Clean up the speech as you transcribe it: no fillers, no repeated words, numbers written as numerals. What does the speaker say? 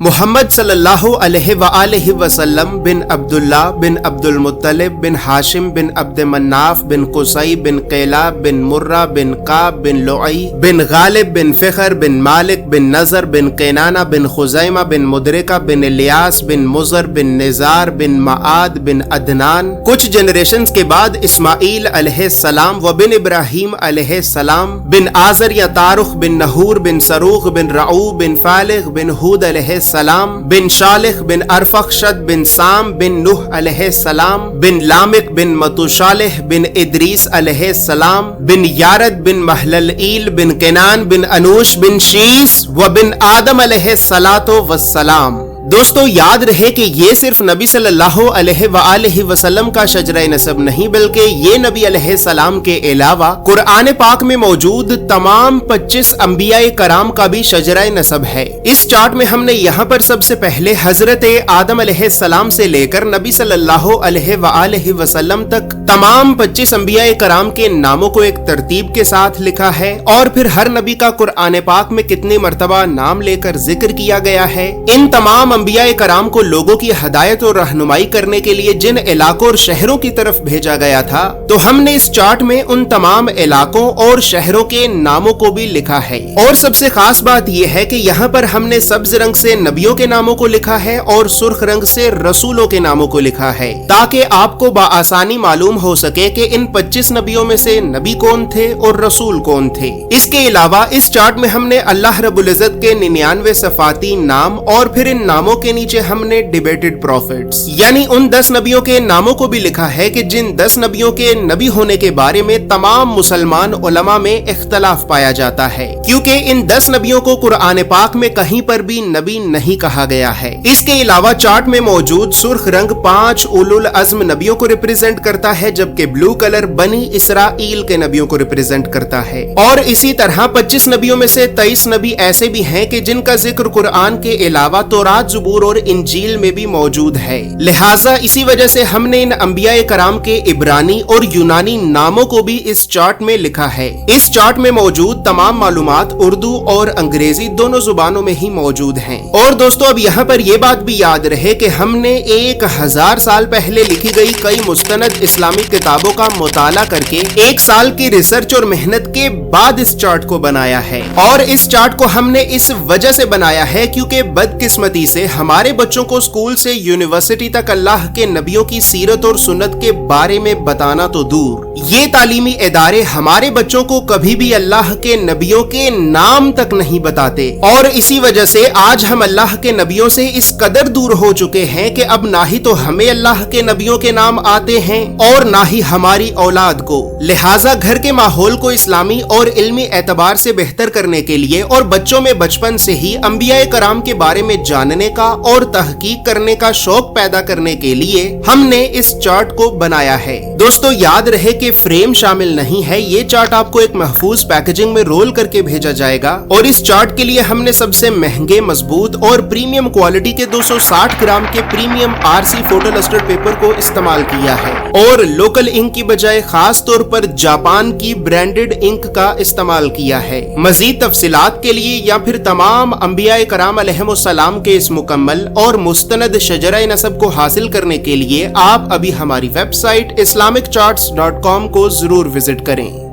محمد صلی اللہ علیہ وآلہ وسلم بن عبداللہ بن عبد المطلب بن ہاشم بن عبد مناف بن قصی بن قیلاب بن مرہ بن کعب بن لعی بن غالب بن فخر بن مالک بن نضر بن قینانہ بن خزیمہ بن مدرکہ بن الیاس بن مضر بن نزار بن معاد بن عدنان. کچھ جنریشنز کے بعد اسماعیل علیہ السلام و بن ابراہیم علیہ السلام بن آزر یا تارخ بن نحور بن سروخ بن رعو بن فالغ بن ہود علیہ السلام بن شالخ بن ارفخشد بن سام بن نوح علیہ السلام بن لامک بن متوشالح بن ادریس علیہ السلام بن یارد بن محللئیل بن کنان بن انوش بن شیس و بن آدم علیہ السلام. دوستو یاد رہے کہ یہ صرف نبی صلی اللہ علیہ وآلہ وسلم کا شجرہ نسب نہیں بلکہ یہ نبی علیہ السلام کے علاوہ قرآن پاک میں موجود تمام 25 انبیاء کرام کا بھی شجرہ نسب ہے. اس چارٹ میں ہم نے یہاں پر سب سے پہلے حضرت آدم علیہ السلام سے لے کر نبی صلی اللہ علیہ وآلہ وسلم تک تمام 25 انبیاء کرام کے ناموں کو ایک ترتیب کے ساتھ لکھا ہے اور پھر ہر نبی کا قرآن پاک میں کتنی مرتبہ نام لے کر ذکر کیا گیا ہے. ان تمام انبیاء کرام کو لوگوں کی ہدایت اور رہنمائی کرنے کے لیے جن علاقوں اور شہروں کی طرف بھیجا گیا تھا تو ہم نے اس چارٹ میں ان تمام علاقوں اور شہروں کے ناموں کو بھی لکھا ہے. اور سب سے خاص بات یہ ہے کہ یہاں پر ہم نے سبز رنگ سے نبیوں کے ناموں کو لکھا ہے اور سرخ رنگ سے رسولوں کے ناموں کو لکھا ہے تاکہ آپ کو بآسانی معلوم ہو سکے کہ ان 25 نبیوں میں سے نبی کون تھے اور رسول کون تھے. اس کے علاوہ اس چارٹ میں ہم نے اللہ رب العزت کے 99 صفاتی نام اور پھر ان ناموں کے نیچے ہم نے ڈیبیٹڈ پروفیٹس یعنی ان 10 نبیوں کے ناموں کو بھی لکھا ہے کہ جن 10 نبیوں کے نبی ہونے کے بارے میں تمام مسلمان علماء میں اختلاف پایا جاتا ہے کیونکہ ان 10 نبیوں کو قرآن پاک میں کہیں پر بھی نبی نہیں کہا گیا ہے. اس کے علاوہ چارٹ میں موجود سرخ رنگ 5 اولو العزم نبیوں کو ریپرزینٹ کرتا ہے جبکہ بلو کلر بنی اسرائیل کے نبیوں کو ریپرزینٹ کرتا ہے. اور اسی طرح 25 نبیوں میں سے 23 نبی ایسے بھی ہیں کہ جن کا ذکر قرآن کے علاوہ تورات زبور اور انجیل میں بھی موجود ہے. لہٰذا اسی وجہ سے ہم نے ان انبیاء کرام کے عبرانی اور یونانی ناموں کو بھی اس چارٹ میں لکھا ہے. اس چارٹ میں موجود تمام معلومات اردو اور انگریزی دونوں زبانوں میں ہی موجود ہیں. اور دوستو اب یہاں پر یہ بات بھی یاد رہے کہ ہم نے 1000 سال پہلے لکھی گئی کئی مستند اسلامی کتابوں کا مطالعہ کر کے 1 سال کی ریسرچ اور محنت کے بعد اس چارٹ کو بنایا ہے. اور اس چارٹ کو ہم نے اس وجہ سے بنایا ہے کیونکہ بدقسمتی سے ہمارے بچوں کو اسکول سے یونیورسٹی تک اللہ کے نبیوں کی سیرت اور سنت کے بارے میں بتانا تو دور، یہ تعلیمی ادارے ہمارے بچوں کو کبھی بھی اللہ کے نبیوں کے نام تک نہیں بتاتے. اور اسی وجہ سے آج ہم اللہ کے نبیوں سے اس قدر دور ہو چکے ہیں کہ اب نہ ہی تو ہمیں اللہ کے نبیوں کے نام آتے ہیں اور نہ ہی ہماری اولاد کو. لہٰذا گھر کے ماحول کو اسلامی اور علمی اعتبار سے بہتر کرنے کے لیے اور بچوں میں بچپن سے ہی انبیاء کرام کے بارے میں جاننے کا اور تحقیق کرنے کا شوق پیدا کرنے کے لیے ہم نے اس چارٹ کو بنایا ہے. دوستو یاد رہے کہ فریم شامل نہیں ہے. یہ چارٹ آپ کو ایک محفوظ پیکیجنگ میں رول کر کے بھیجا جائے گا اور اس چارٹ کے لیے ہم نے سب سے مہنگے مضبوط اور پریمیم کوالٹی کے 260 گرام کے premium RC photo lustre paper کو استعمال کیا ہے اور لوکل انک کی بجائے خاص طور پر جاپان کی برانڈڈ انک کا استعمال کیا ہے. مزید تفصیلات کے لیے یا پھر تمام انبیاء کرام علیہم السلام کے اس مکمل اور مستند شجرہ نسب کو حاصل کرنے کے لیے آپ ابھی ہماری ویب سائٹ islamiccharts.com کو ضرور وزٹ کریں.